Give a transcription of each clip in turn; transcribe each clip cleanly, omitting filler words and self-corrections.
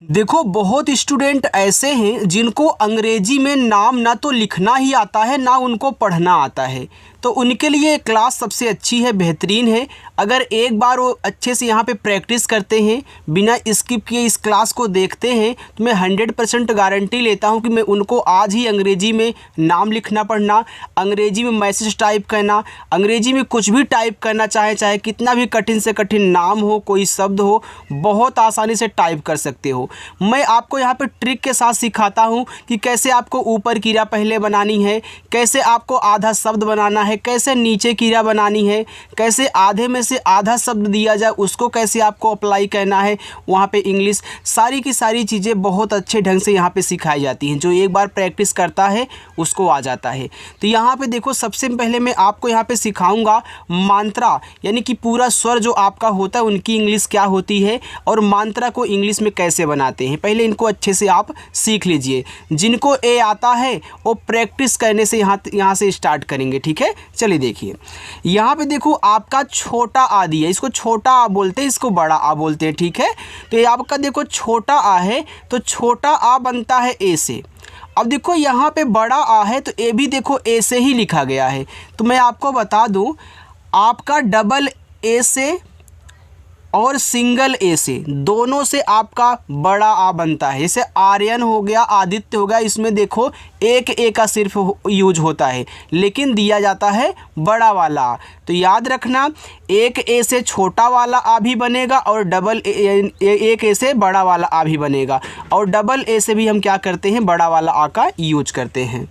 देखो, बहुत स्टूडेंट ऐसे हैं जिनको अंग्रेजी में नाम ना तो लिखना ही आता है ना उनको पढ़ना आता है। तो उनके लिए क्लास सबसे अच्छी है, बेहतरीन है। अगर एक बार वो अच्छे से यहाँ पे प्रैक्टिस करते हैं, बिना स्किप किए इस क्लास को देखते हैं, तो मैं 100% गारंटी लेता हूँ कि मैं उनको आज ही अंग्रेजी में नाम लिखना पढ़ना, अंग्रेजी में मैसेज टाइप करना, अंग्रेजी में कुछ भी टाइप करना चाहे कितना भी कठिन से कठिन नाम हो, कोई शब्द हो, बहुत आसानी से टाइप कर सकते हो। मैं आपको यहाँ पे ट्रिक के साथ सिखाता हूँ कि कैसे आपको ऊपर क्रिया पहले बनानी है, कैसे आपको आधा शब्द बनाना है, कैसे नीचे क्रिया बनानी है, कैसे आधे में से आधा शब्द दिया जाए उसको कैसे आपको अप्लाई करना है वहाँ पे इंग्लिश, सारी की सारी चीज़ें बहुत अच्छे ढंग से यहाँ पे सिखाई जाती हैं। जो एक बार प्रैक्टिस करता है उसको आ जाता है। तो यहाँ पे देखो, सबसे पहले मैं आपको यहाँ पे सिखाऊंगा मात्रा, यानी कि पूरा स्वर जो आपका होता है उनकी इंग्लिश क्या होती है और मात्रा को इंग्लिश में कैसे बनाते हैं। पहले इनको अच्छे से आप सीख लीजिए। जिनको ए आता है वो प्रैक्टिस करने से यहाँ से स्टार्ट करेंगे, ठीक है। चलिए देखिए, यहाँ पे देखो आपका छोटा आ दिया, इसको छोटा आ बोलते हैं, इसको बड़ा आ बोलते हैं, ठीक है। तो ये आपका देखो छोटा आ है, तो छोटा आ बनता है ए से। अब देखो यहाँ पे बड़ा आ है तो ए भी देखो ए से ही लिखा गया है। तो मैं आपको बता दूँ, आपका डबल ए से और सिंगल ए से, दोनों से आपका बड़ा आ बनता है। जैसे आर्यन हो गया, आदित्य हो गया, इसमें देखो एक ए का सिर्फ यूज होता है, लेकिन दिया जाता है बड़ा वाला आ। तो याद रखना, एक ए से छोटा वाला आ भी बनेगा और डबल एक ए से बड़ा वाला आ भी बनेगा, और डबल ए से भी हम क्या करते हैं, बड़ा वाला आ का यूज करते हैं।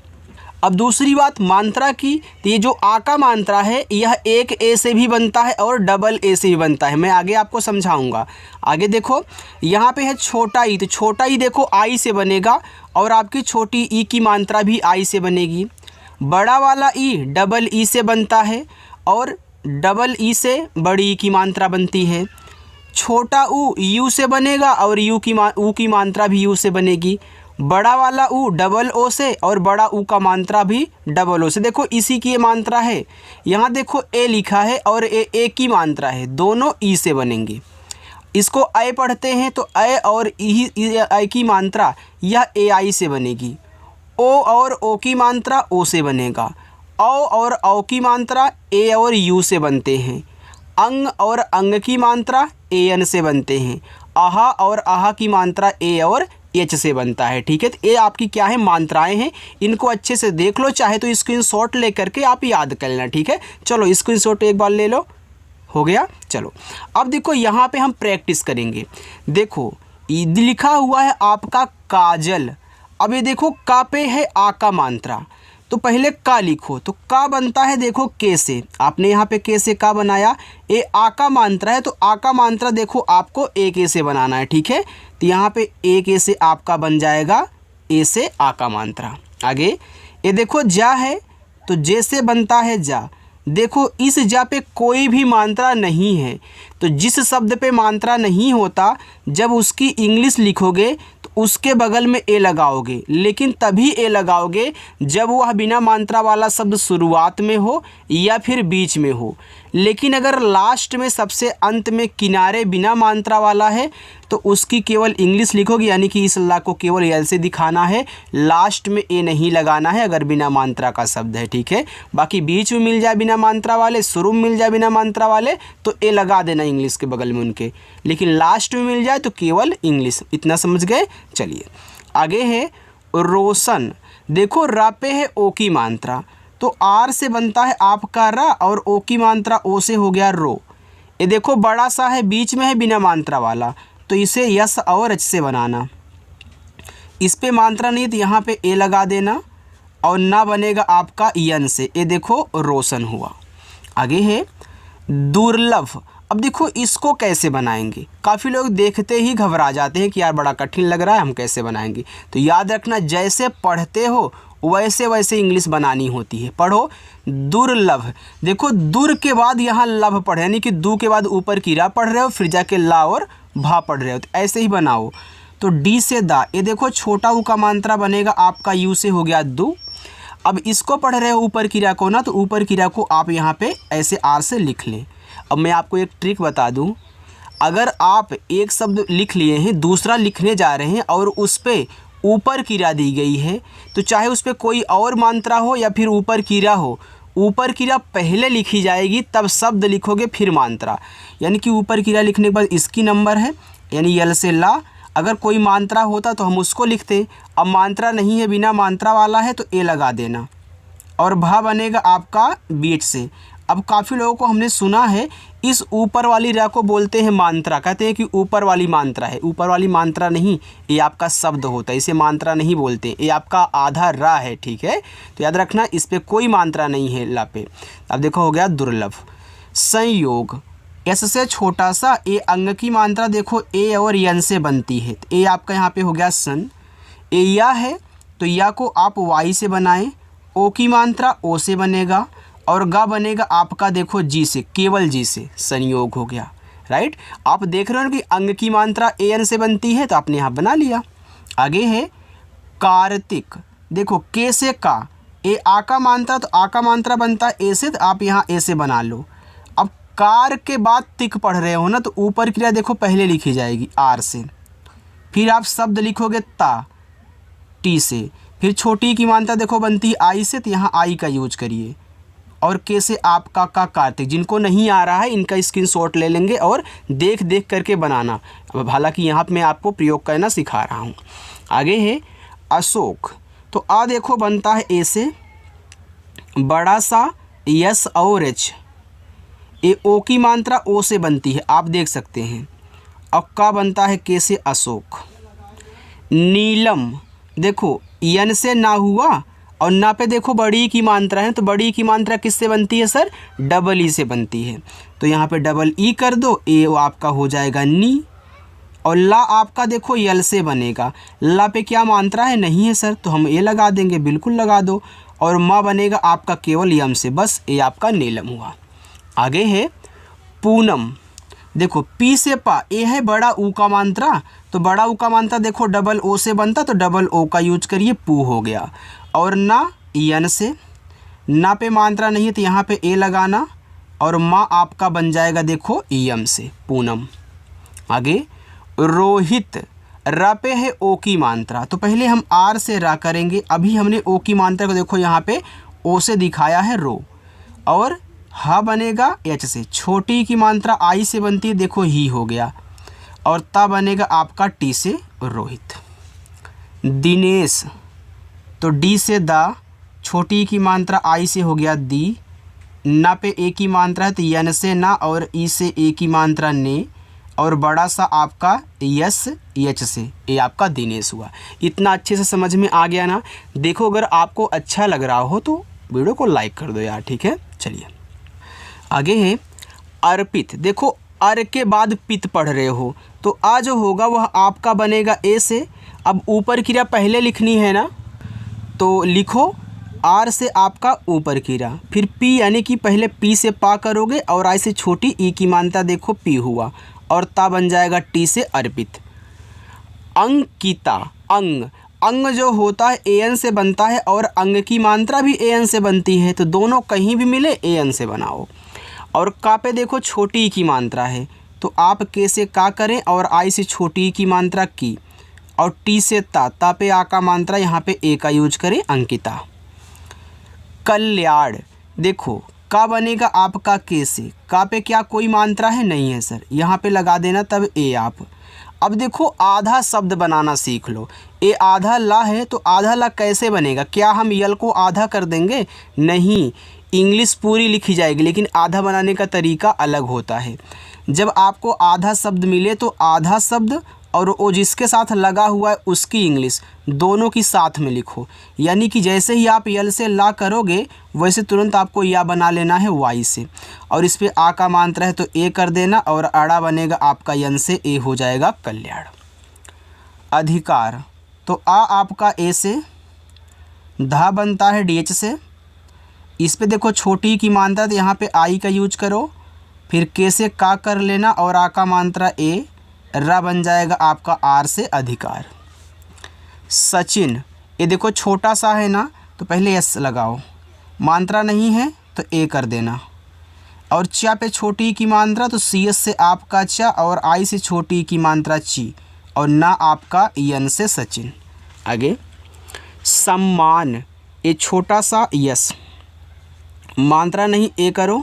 अब दूसरी बात मात्रा की, तो ये जो आ का मात्रा है यह एक ए से भी बनता है और डबल ए से भी बनता है। मैं आगे आपको समझाऊंगा। आगे देखो, यहाँ पे है छोटा ई, तो छोटा ई देखो आई से बनेगा और आपकी छोटी ई की मात्रा भी आई से बनेगी। बड़ा वाला ई डबल ई से बनता है और डबल ई से बड़ी ई की मात्रा बनती है। छोटा ऊ यू से बनेगा और ऊ की मात्रा भी यू से बनेगी। बड़ा वाला ऊ डबल ओ से और बड़ा ऊ का मात्रा भी डबल ओ से। देखो इसी की ये मात्रा है, यहाँ देखो ए लिखा है और ए की मात्रा है, दोनों ई से बनेंगे। इसको ए पढ़ते हैं तो ए और ई की मात्रा यह ए आई से बनेगी। ओ और ओ की मात्रा ओ से बनेगा। औ और औ की मात्रा ए और यू से बनते हैं। अंग और अंग की मात्रा ए एन से बनते हैं। आहा और आहा की मात्रा ए और एच से बनता है, ठीक है। तो ये आपकी क्या है, मात्राएं हैं। इनको अच्छे से देख लो, चाहे तो स्क्रीनशॉट ले करके आप याद कर लेना, ठीक है। चलो स्क्रीनशॉट एक बार ले लो, हो गया। चलो अब देखो यहाँ पे हम प्रैक्टिस करेंगे। देखो लिखा हुआ है आपका काजल। अब ये देखो का पे है आ का मात्रा, तो पहले का लिखो, तो का बनता है देखो के से। आपने यहाँ पे के से का बनाया, ए आ का मात्रा है तो आ का मात्रा देखो आपको एक ए से बनाना है, ठीक है। तो यहाँ पे एक ए से आपका बन जाएगा ए से आ का मात्रा। आगे ये देखो जा है तो जे से बनता है जा। देखो इस जा पे कोई भी मात्रा नहीं है, तो जिस शब्द पे मात्रा नहीं होता जब उसकी इंग्लिश लिखोगे तो उसके बगल में ए लगाओगे, लेकिन तभी ए लगाओगे जब वह बिना मात्रा वाला शब्द शुरुआत में हो या फिर बीच में हो। लेकिन अगर लास्ट में सबसे अंत में किनारे बिना मात्रा वाला है तो उसकी केवल इंग्लिश लिखोगे, यानी कि इस ला को केवल एल से दिखाना है, लास्ट में ए नहीं लगाना है अगर बिना मात्रा का शब्द है, ठीक है। बाकी बीच में मिल जाए बिना मात्रा वाले, शुरू में मिल जाए बिना मात्रा वाले तो ए लगा देना इंग्लिश के बगल में उनके, लेकिन लास्ट में मिल जाए तो केवल इंग्लिश। इतना समझ गए। चलिए आगे है रोशन। देखो रा पे है ओ की मात्रा, तो आर से बनता है आपका रा और ओ की मात्रा ओ से हो गया रो। ये देखो बड़ा सा है, बीच में है बिना मात्रा वाला, तो इसे यस और एच से बनाना। इस पे मात्रा नहीं तो यहाँ पे ए लगा देना और ना बनेगा आपका यन से। ये देखो रोशन हुआ। आगे है दुर्लभ। अब देखो इसको कैसे बनाएंगे, काफ़ी लोग देखते ही घबरा जाते हैं कि यार बड़ा कठिन लग रहा है, हम कैसे बनाएंगे। तो याद रखना, जैसे पढ़ते हो वैसे वैसे इंग्लिश बनानी होती है। पढ़ो दुर्लभ। देखो दुर के बाद यहाँ लभ पढ़े, यानी कि दू के बाद ऊपर की रा पढ़ रहे हो, फिर जाके ला और भा पढ़ रहे हो, तो ऐसे ही बनाओ। तो डी से दा, ये देखो छोटा ऊ का मात्रा बनेगा आपका यू से हो गया दू। अब इसको पढ़ रहे हो ऊपर की रा को ना, तो ऊपर की रा को आप यहाँ पे ऐसे आर से लिख लें। अब मैं आपको एक ट्रिक बता दूँ, अगर आप एक शब्द लिख लिए हैं, दूसरा लिखने जा रहे हैं और उस पे ऊपर किरा दी गई है, तो चाहे उस पे कोई और मात्रा हो या फिर ऊपर किरा हो, ऊपर किरा पहले लिखी जाएगी, तब शब्द लिखोगे फिर मात्रा। यानी कि ऊपर किरा लिखने के बाद इसकी नंबर है, यानी यल से ला। अगर कोई मात्रा होता तो हम उसको लिखते, अब मात्रा नहीं है, बिना मात्रा वाला है तो ए लगा देना, और भा बनेगा आपका बीच से। अब काफ़ी लोगों को हमने सुना है इस ऊपर वाली रा को बोलते हैं मात्रा, कहते हैं कि ऊपर वाली मात्रा है। ऊपर वाली मात्रा नहीं, ये आपका शब्द होता है, इसे मात्रा नहीं बोलते, ये आपका आधा रा है, ठीक है। तो याद रखना इस पर कोई मात्रा नहीं है ला पे। अब देखो हो गया दुर्लभ। संयोग, एस से छोटा सा ए अंग की मात्रा देखो ए और यन से बनती है, तो ए आपका यहाँ पे हो गया सन। ए या है तो या को आप वाई से बनाएं, ओ की मात्रा ओ से बनेगा, और गा बनेगा आपका देखो जी से, केवल जी से, संयोग हो गया, राइट। आप देख रहे हो कि अंग की मात्रा ए एन से बनती है, तो आपने यहाँ बना लिया। आगे है कार्तिक, देखो के से का, ए आ का मात्रा, तो आ का मात्रा बनता है ए से, तो आप यहाँ ए से बना लो। अब कार के बाद तिक पढ़ रहे हो ना, तो ऊपर क्रिया देखो पहले लिखी जाएगी आर से, फिर आप शब्द लिखोगे ता टी से, फिर छोटी की मात्रा देखो बनती है आई से, तो यहाँ आई का यूज करिए, और के से आपका का कार्तिक। जिनको नहीं आ रहा है इनका स्क्रीनशॉट ले लेंगे और देख देख करके बनाना। अब हालांकि यहाँ पे मैं आपको प्रयोग करना सिखा रहा हूँ। आगे है अशोक, तो आ देखो बनता है ए से, बड़ा सा यस और एच, ए ओ की मात्रा ओ से बनती है, आप देख सकते हैं। अब का बनता है के से अशोक। नीलम, देखो यन से ना हुआ और ना पे देखो बड़ी की मात्रा है, तो बड़ी की मात्रा किससे बनती है सर, डबल ई से बनती है, तो यहाँ पे डबल ई कर दो, ए आपका हो जाएगा नी, और ला आपका देखो यल से बनेगा। ला पे क्या मात्रा है, नहीं है सर, तो हम ए लगा देंगे, बिल्कुल लगा दो, और मा बनेगा आपका केवल यम से, बस ए आपका नीलम हुआ। आगे है पूनम, देखो पी से पा, ए है बड़ा ऊ का मात्रा, तो बड़ा ऊ का मात्रा देखो डबल ओ से बनता, तो डबल ओ का यूज करिए, पू हो गया। और ना यन से, ना पे मात्रा नहीं है तो यहाँ पे ए लगाना, और माँ आपका बन जाएगा देखो यम से, पूनम। आगे रोहित, रा पे है ओ की मात्रा, तो पहले हम आर से रा करेंगे, अभी हमने ओ की मात्रा को देखो यहाँ पे ओ से दिखाया है रो, और हा बनेगा एच से, छोटी की मात्रा आई से बनती है, देखो ही हो गया, और ता बनेगा आपका टी से रोहित। दिनेश, तो डी से दा, छोटी की मात्रा आई से हो गया दी, ना पे ए की मात्रा है तो यन से ना, और ई से ए की मात्रा ने, और बड़ा सा आपका यस एच से, ये आपका दिनेश हुआ। इतना अच्छे से समझ में आ गया ना। देखो अगर आपको अच्छा लग रहा हो तो वीडियो को लाइक कर दो यार, ठीक है। चलिए आगे है अर्पित, देखो अर के बाद पित पढ़ रहे हो, तो आ जो होगा वह आपका बनेगा ए से। अब ऊपर क्रिया पहले लिखनी है ना, तो लिखो आर से आपका ऊपर कीरा, फिर पी यानी कि पहले पी से पा करोगे, और आई से छोटी ई की मात्रा देखो पी हुआ, और ता बन जाएगा टी से अर्पित। अंकिता, अंग, अंग जो होता है ए एन से बनता है, और अंग की मात्रा भी ए एन से बनती है, तो दोनों कहीं भी मिले ए एन से बनाओ। और का पे देखो छोटी ई की मात्रा है, तो आप के से का करें, और आई से छोटी ई की मात्रा की, और टी से ता पे आ का मात्रा यहाँ पे ए का यूज करें, अंकिता। कल्याण, देखो का बनेगा आपका के से, का पे क्या कोई मात्रा है, नहीं है सर, यहाँ पे लगा देना तब ए आप। अब देखो आधा शब्द बनाना सीख लो। ए आधा ला है, तो आधा ला कैसे बनेगा, क्या हम यल को आधा कर देंगे, नहीं, इंग्लिश पूरी लिखी जाएगी, लेकिन आधा बनाने का तरीका अलग होता है। जब आपको आधा शब्द मिले तो आधा शब्द और वो जिसके साथ लगा हुआ है उसकी इंग्लिश दोनों की साथ में लिखो। यानी कि जैसे ही आप यल से ला करोगे वैसे तुरंत आपको या बना लेना है वाई से, और इस पे आ का मात्रा है तो ए कर देना, और अड़ा बनेगा आपका यन से, ए हो जाएगा कल्याण। अधिकार, तो आ आपका ए से, धा बनता है डी एच से, इस पे देखो छोटी की मात्रा तो यहाँ पे आई का यूज करो, फिर के से का कर लेना, और आ का मात्रा ए, रा बन जाएगा आपका आर से अधिकार। सचिन, ये देखो छोटा सा है ना, तो पहले एस लगाओ, मात्रा नहीं है तो ए कर देना। और चा पे छोटी की मात्रा तो सी एस से आपका चा, और आई से छोटी की मात्रा ची, और ना आपका यन से सचिन। आगे सम्मान, ये छोटा सा यस, मात्रा नहीं ए करो,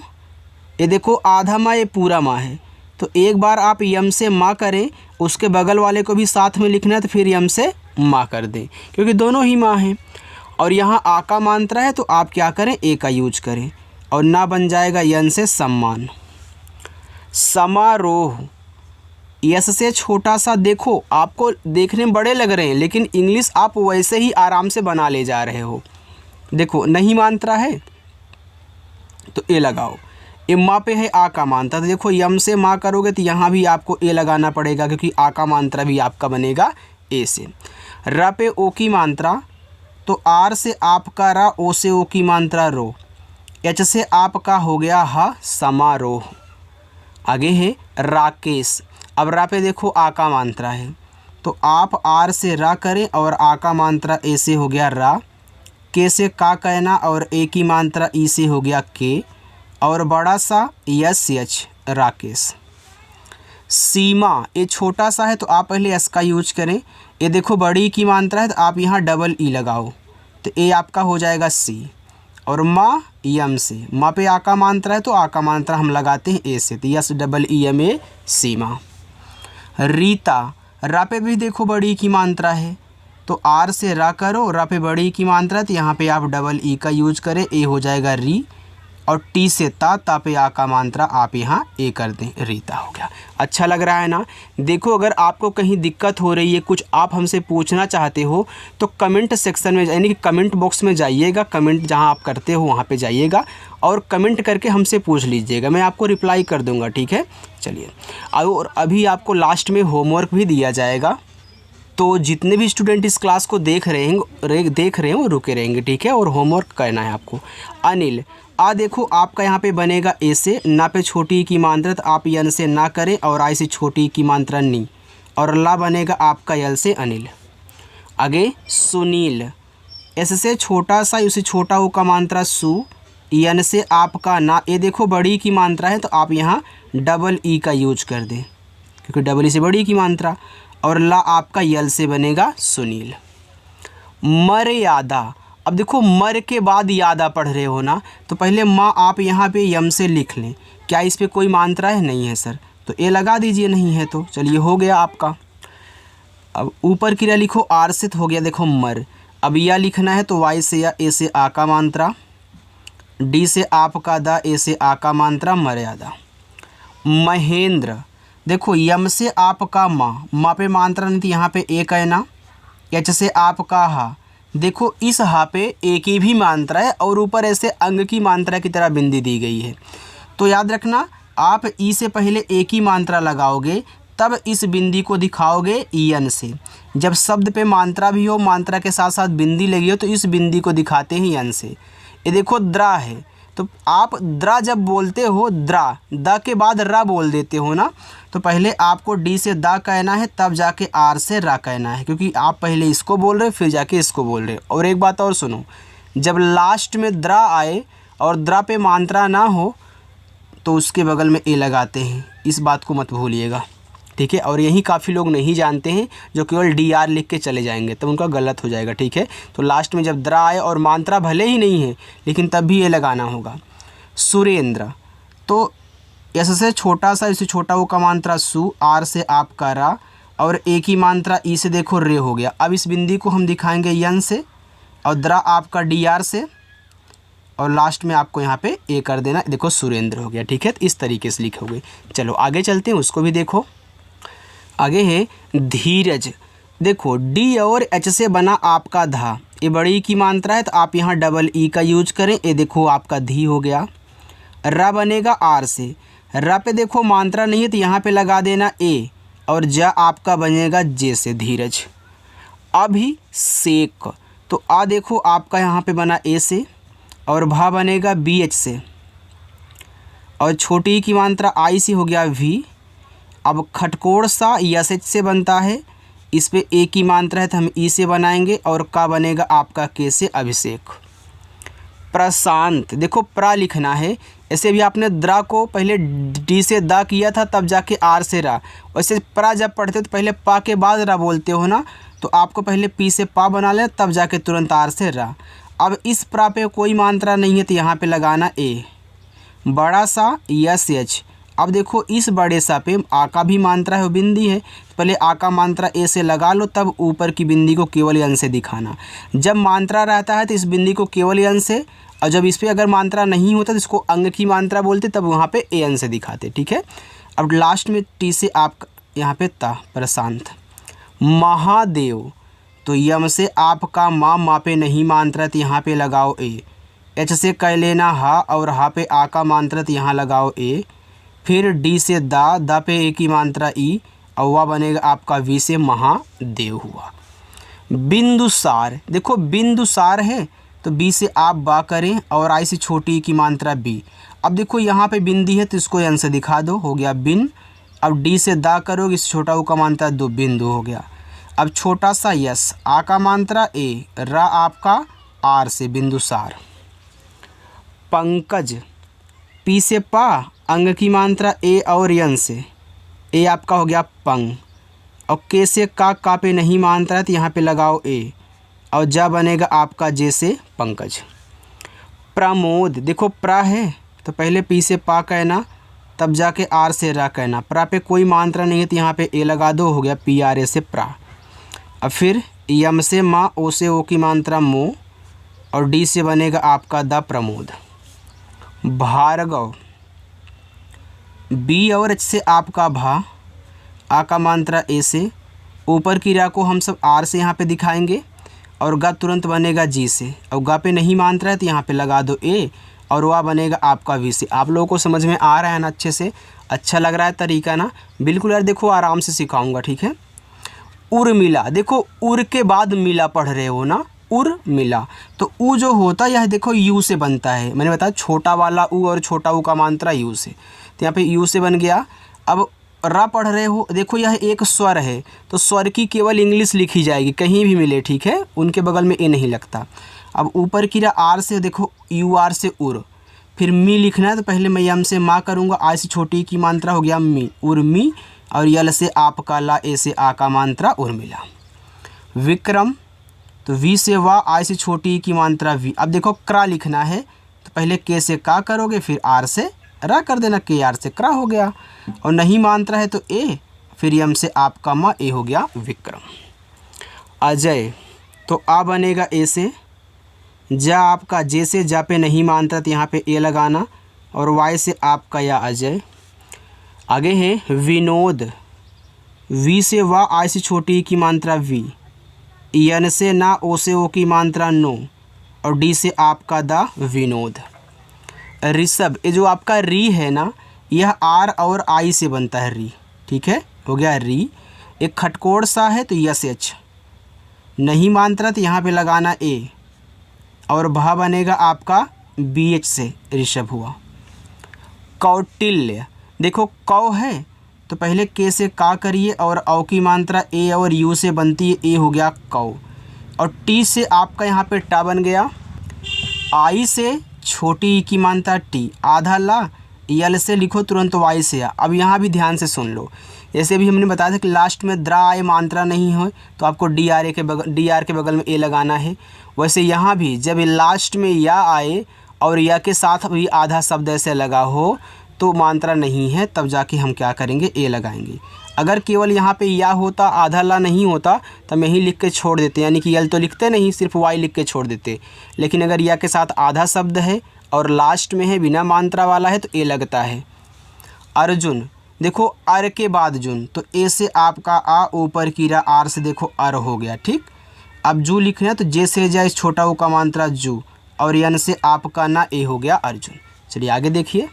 ये देखो आधा माँ ये पूरा माँ है, तो एक बार आप यम से माँ करें, उसके बगल वाले को भी साथ में लिखना है तो फिर यम से माँ कर दें, क्योंकि दोनों ही माँ हैं। और यहाँ आ का मात्रा है तो आप क्या करें, ए का यूज करें, और ना बन जाएगा यन से सम्मान। समारोह, यस से छोटा सा, देखो आपको देखने में बड़े लग रहे हैं लेकिन इंग्लिश आप वैसे ही आराम से बना ले जा रहे हो। देखो नहीं मात्रा है तो ए लगाओ, ए माँ पे है आ का मात्रा, तो देखो यम से माँ करोगे तो यहाँ भी आपको ए लगाना पड़ेगा, क्योंकि आ का मात्रा भी आपका बनेगा ए से। र पे ओ की मात्रा तो आर से आपका रा, ओ से ओ की मात्रा रो, एच से आपका हो गया हा समारोह। आगे है राकेश, अब रा पे देखो आ का मात्रा है तो आप आर से रा करें, और आ का मात्रा ए से हो गया रा, के से का कहना, और ए की मात्रा ई से हो गया के, और बड़ा सा यस एच राकेश। सीमा, ये छोटा सा है तो आप पहले एस का यूज करें, ये देखो बड़ी की मात्रा है तो आप यहाँ डबल ई लगाओ, तो ए आपका हो जाएगा सी, और माँ यम से, माँ पे आ का मात्रा है तो आ का मात्रा हम लगाते हैं ए से, तो S double E M A Seema. Rita, रा पे भी देखो बड़ी की मात्रा है तो आर से रा करो, रा पे बड़ी की मात्रा है तो यहाँ पे आप डबल ई का यूज करें, ए हो जाएगा री, और टी से ता पे आ का मात्रा आप यहाँ ए कर दें, रीता हो गया। अच्छा लग रहा है ना। देखो अगर आपको कहीं दिक्कत हो रही है, कुछ आप हमसे पूछना चाहते हो तो कमेंट सेक्शन में यानी कि कमेंट बॉक्स में जाइएगा, कमेंट जहाँ आप करते हो वहाँ पे जाइएगा और कमेंट करके हमसे पूछ लीजिएगा, मैं आपको रिप्लाई कर दूँगा, ठीक है। चलिए, और अभी आपको लास्ट में होमवर्क भी दिया जाएगा, तो जितने भी स्टूडेंट इस क्लास को देख रहे हैं वो रुके रहेंगे, ठीक है, और होमवर्क करना है आपको। अनिल, आ देखो आपका यहाँ पे बनेगा ए से, ना पे छोटी की मात्रा तो आप यन से ना करें, और आई से छोटी की मात्रा नी, और ला बनेगा आपका यल से अनिल। आगे सुनील, एस से छोटा सा, उसे छोटा हो का मात्रा सु, यन से आपका ना, ये देखो बड़ी की मात्रा है तो आप यहाँ डबल ई का यूज कर दें, क्योंकि डबल ई से बड़ी की मात्रा, और ला आपका यल से बनेगा सुनील। मर्यादा, अब देखो मर के बाद यादा पढ़ रहे हो ना, तो पहले माँ आप यहाँ पे यम से लिख लें। क्या इस पे कोई मात्रा है? नहीं है सर, तो ए लगा दीजिए, नहीं है तो चलिए हो गया आपका। अब ऊपर क्रिया लिखो, आर से हो गया देखो मर, अब या लिखना है तो वाई से या ए से आ का मात्रा, डी से आपका दा, ए से आ का मात्रा, मर्यादा। महेंद्र, देखो यम से आपका माँ पे मात्रा नहीं थी, यहाँ पे ए कहना, एच से आपका हा, देखो इस हा पे ए की भी मात्रा है और ऊपर ऐसे अंग की मात्रा की तरह बिंदी दी गई है, तो याद रखना आप ई से पहले ए की मात्रा लगाओगे तब इस बिंदी को दिखाओगे यन से। जब शब्द पे मात्रा भी हो, मात्रा के साथ साथ बिंदी लगी हो, तो इस बिंदी को दिखाते हैं यन से। ये देखो द्रा है, तो आप द्रा जब बोलते हो, द्रा द के बाद रा बोल देते हो ना, तो पहले आपको डी से दा कहना है, तब जाके आर से रा कहना है, क्योंकि आप पहले इसको बोल रहे हो फिर जाके इसको बोल रहे हो। और एक बात और सुनो, जब लास्ट में द्रा आए और द्रा पे मात्रा ना हो तो उसके बगल में ए लगाते हैं, इस बात को मत भूलिएगा, ठीक है। और यही काफ़ी लोग नहीं जानते हैं, जो केवल डी आर लिख के चले जाएंगे, तब उनका गलत हो जाएगा, ठीक है। तो लास्ट में जब द्रा आए और मात्रा भले ही नहीं है लेकिन तब भी ये लगाना होगा। सुरेंद्र, तो एस से छोटा सा, इससे छोटा हो का मात्रा सु, आर से आपका रा, और ए की मात्रा ई से देखो रे हो गया। अब इस बिंदी को हम दिखाएंगे यन से, और द्रा आपका डी आर से, और लास्ट में आपको यहाँ पे ए कर देना, देखो सुरेंद्र हो गया, ठीक है। तो इस तरीके से लिखोगे। चलो आगे चलते हैं, उसको भी देखो। आगे है धीरज, देखो डी और एच से बना आपका धा, ये बड़ी की मात्रा है तो आप यहाँ डबल ई का यूज करें, ये देखो आपका धी हो गया। रा बनेगा आर से, रा पे देखो मात्रा नहीं है तो यहाँ पे लगा देना ए, और जा आपका बनेगा जे से धीरज। अभिषेक, तो आ देखो आपका यहाँ पे बना ए से, और भा बनेगा बी एच से, और छोटी की मात्रा आई से हो गया वी। अब खटकोड़ सा यस एच से बनता है, इस पे ए की मात्रा है तो हम ई से बनाएंगे, और का बनेगा आपका के से अभिषेक। प्रशांत। देखो प्रा लिखना है, ऐसे भी आपने द्रा को पहले डी से दा किया था तब जाके आर से रा। वैसे प्रा जब पढ़ते हो तो पहले पा के बाद रा बोलते हो ना, तो आपको पहले पी से पा बना लेना तब जाके तुरंत आर से रा। अब इस प्रा पे कोई मात्रा नहीं है तो यहाँ पे लगाना ए, बड़ा सा यस एच। अब देखो इस बड़े सा पे आ का भी मात्रा है, वो बिंदी है, तो पहले आ का मात्रा ए से लगा लो, तब ऊपर की बिंदी को केवल यन से दिखाना। जब मात्रा रहता है तो इस बिंदी को केवल यन से, और जब इस पर अगर मात्रा नहीं होता तो इसको अंग की मात्रा बोलते, तब वहाँ पे ए एन से दिखाते। ठीक है। अब लास्ट में टी से आप यहाँ पे ता, प्रशांत। महादेव, तो यम से आपका माँ पे नहीं मात्रा तो यहाँ पे लगाओ ए। एच से कह लेना हा, और हा पे आ का मात्रा तो यहाँ लगाओ ए। फिर डी से दा पे ए की मात्रा ई, और वह बनेगा आपका वी से महादेव हुआ। बिंदुसार, देखो बिंदुसार है तो बी से आप बा करें, और आई से छोटी की मात्रा बी। अब देखो यहाँ पे बिंदी है तो इसको एन से दिखा दो, हो गया बिन। अब डी से दा करोगे, इस छोटा ऊ का मात्रा दो, बिंदु हो गया। अब छोटा सा यस, आ का मात्रा ए, रा आपका आर से, बिंदुसार। पंकज, पी से पा, अंग की मात्रा ए और यन से, ए आपका हो गया पंग। और के से का पे नहीं मात्रा है तो यहाँ पे लगाओ ए, और जा बनेगा आपका जे से पंकज। प्रमोद, देखो प्रा है तो पहले पी से पा कहना, तब जाके आर से रा कहना। प्रा पे कोई मात्रा नहीं है तो यहाँ पे ए लगा दो, हो गया पी आर ए से प्रा। अब फिर यम से माँ, ओ से ओ की मात्रा मो, और डी से बनेगा आपका द प्रमोद। भार्गव, बी और एच से आपका भा, आ का मात्रा ए से, ऊपर की रा को हम सब आर से यहाँ पे दिखाएंगे, और गा तुरंत बनेगा जी से, और गा पे नहीं मात्रा है तो यहाँ पे लगा दो ए, और वह बनेगा आपका वी से। आप लोगों को समझ में आ रहा है ना अच्छे से? अच्छा लग रहा है तरीका ना? बिल्कुल यार, देखो आराम से सिखाऊंगा। ठीक है। उर्मिला, देखो उर के बाद मिला पढ़ रहे हो ना, उर्मिला, तो ऊ जो होता है यह देखो यू से बनता है। मैंने बताया छोटा वाला ऊ और छोटा ऊ का मात्रा यू से, तो यहाँ पे यू से बन गया। अब रा पढ़ रहे हो, देखो यह एक स्वर है तो स्वर की केवल इंग्लिश लिखी जाएगी, कहीं भी मिले। ठीक है। उनके बगल में ए नहीं लगता। अब ऊपर की रा आर से, देखो यू आर से उर, फिर मी लिखना है तो पहले मैं यम से माँ करूँगा, आ से छोटी की मात्रा हो गया मी, उर्मी, और यल से आपका ला, ए से आ का मात्रा उर्मिला। विक्रम, तो वी से वाह, आ से छोटी की मात्रा वी। अब देखो क्रा लिखना है तो पहले के से का करोगे, फिर आर से रा कर देना, के आर से क्रा हो गया। और नहीं मात्रा है तो ए, फिर यम से आपका माँ, ए हो गया विक्रम। अजय, तो आ बनेगा ए से, जा आपका जे से, जा पे नहीं मात्रा तो यहाँ पे ए लगाना, और वाई से आपका या अजय। आगे है विनोद, वी से वाह, आई से छोटी की मात्रा वी, यन से ना, ओ से ओ की मात्रा नो, और डी से आपका द विनोद। ऋषभ, ये जो आपका री है ना, यह आर और आई से बनता है री। ठीक है, हो गया री। एक खटकोड़ सा है तो यस एच, नहीं मात्रा तो यहाँ पे लगाना ए, और भा बनेगा आपका बी एच से, ऋषभ हुआ। कौटिल्य, देखो कौ है तो पहले के से का करिए, और औ की मात्रा ए और यू से बनती है, ए हो गया कौ। और टी से आपका यहाँ पे टा बन गया। आई से छोटी की मात्रा टी, आधा ला, यल से लिखो तुरंत वाई से आ। अब यहाँ भी ध्यान से सुन लो, जैसे भी हमने बताया था कि लास्ट में द्रा आए मात्रा नहीं हो तो आपको डी आर के बगल में ए लगाना है। वैसे यहाँ भी जब लास्ट में या आए और या के साथ भी आधा शब्द ऐसे लगा हो तो मात्रा नहीं है, तब जाके हम क्या करेंगे, ए लगाएंगे। अगर केवल यहाँ पे या होता, आधा ला नहीं होता, तो मैं ही लिख के छोड़ देते, यानी कि यल तो लिखते नहीं, सिर्फ वाई लिख के छोड़ देते। लेकिन अगर या के साथ आधा शब्द है और लास्ट में है, बिना मात्रा वाला है, तो ए लगता है। अर्जुन, देखो अर के बाद जुन, तो ए से आपका आ, ऊपर की रा, आर से देखो अर हो गया। ठीक। अब जू लिखना है तो जे से जाए, छोटा ऊ का मात्रा जू, और यन से आपका ना, ए हो गया अर्जुन। चलिए आगे देखिए,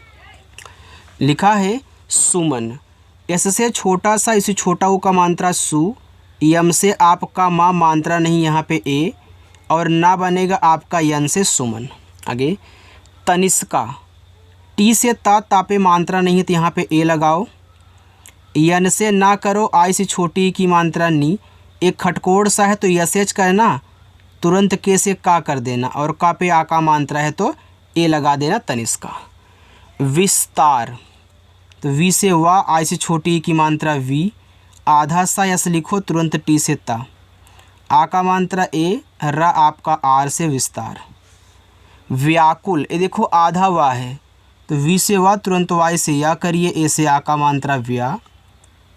लिखा है सुमन, एस से छोटा सा, इसे छोटा ऊ का मात्रा सु, यम से आपका माँ, मात्रा नहीं यहाँ पे ए, और ना बनेगा आपका यन से सुमन। आगे तनिष्का, टी से ता पे मात्रा नहीं है तो यहाँ पे ए लगाओ, यन से ना करो, आई से छोटी की मात्रा नी, एक खटकोड़ सा है तो यस एच करना, तुरंत के से का कर देना और का पे आ का मात्रा है तो ए लगा देना तनिष्क का। विस्तार, तो वी से वा, आई से छोटी ई की मात्रा वी, आधा सा यस लिखो तुरंत टी से ता, आ का मात्रा ए, रा आपका आर से विस्तार। व्याकुल, ये देखो आधा वा है तो वी से वा तुरंत वाई से या करिए, ए से आ का मात्रा व्या,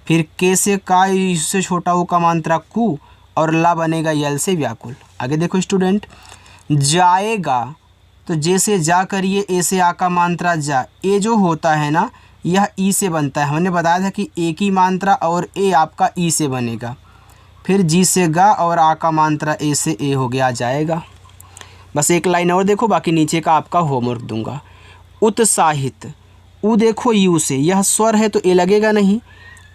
फिर के से का, इससे छोटा ओ का मात्रा कु, और ला बनेगा यल से व्याकुल। आगे देखो स्टूडेंट, जाएगा, तो जे से जा करिए, ए से आ का मात्रा जा, ए जो होता है ना यह ई से बनता है, हमने बताया था कि ए की मात्रा और ए आपका ई से बनेगा। फिर जी से गा और आ का मात्रा ए से ए हो गया जाएगा। बस एक लाइन और देखो, बाकी नीचे का आपका होमवर्क दूंगा। उत्साहित, ऊ देखो यू से, यह स्वर है तो ए लगेगा नहीं,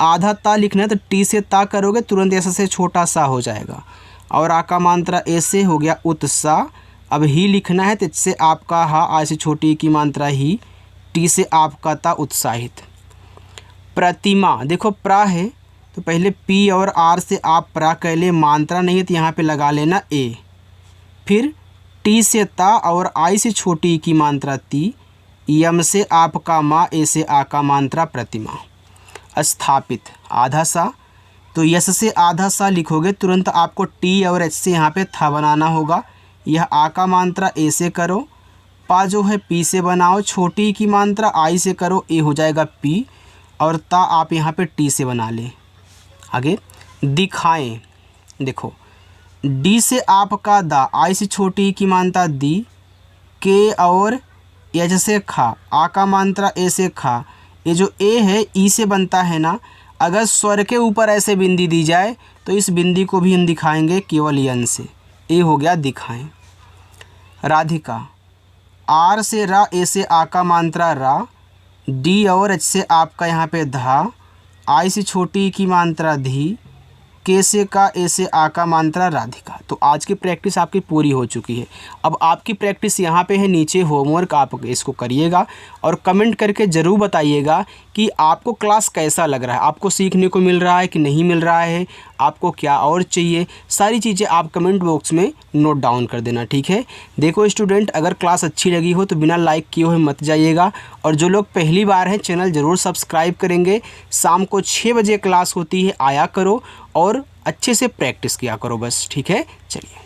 आधा ता लिखना है तो टी से ता करोगे तुरंत ऐसा से छोटा सा हो जाएगा, और आ का मात्रा ए से हो गया उत्साह। अब ही लिखना है तो इससे आपका हा, आ से छोटी की मात्रा ही, टी से आपका ता उत्साहित। प्रतिमा, देखो प्रा है तो पहले पी और आर से आप प्रा कह ले, मात्रा नहीं है तो यहाँ पे लगा लेना ए, फिर टी से ता और आई से छोटी की मात्रा ती, यम से आपका मा, ए से आ का मात्रा प्रतिमा। स्थापित, आधा सा, तो यस से आधा सा लिखोगे तुरंत आपको टी और एच से यहाँ पे था बनाना होगा। यह आ का मात्रा ए से करो, पा जो है पी से बनाओ, छोटी की मात्रा आई से करो, ए हो जाएगा पी, और ता आप यहाँ पे टी से बना लें। आगे दिखाएं, देखो डी से आपका दा, आई से छोटी की मात्रा दी, के और एच से खा, आ का मात्रा ए से खा, ये जो ए है ई से बनता है ना, अगर स्वर के ऊपर ऐसे बिंदी दी जाए तो इस बिंदी को भी हम दिखाएंगे केवल यन से, ए हो गया दिखाएं। राधिका, आर से रा, ए से आ का मात्रा रा, डी और एच से आपका यहाँ पे धा, आई से छोटी की मात्रा धी, के से का, ए से आ का मात्रा राधिका। तो आज की प्रैक्टिस आपकी पूरी हो चुकी है। अब आपकी प्रैक्टिस यहाँ पे है, नीचे होमवर्क आप इसको करिएगा और कमेंट करके ज़रूर बताइएगा कि आपको क्लास कैसा लग रहा है, आपको सीखने को मिल रहा है कि नहीं मिल रहा है, आपको क्या और चाहिए, सारी चीज़ें आप कमेंट बॉक्स में नोट डाउन कर देना, ठीक है। देखो स्टूडेंट, अगर क्लास अच्छी लगी हो तो बिना लाइक किए हुए मत जाइएगा, और जो लोग पहली बार हैं चैनल ज़रूर सब्सक्राइब करेंगे। शाम को 6 बजे क्लास होती है, आया करो और अच्छे से प्रैक्टिस किया करो बस, ठीक है। चलिए।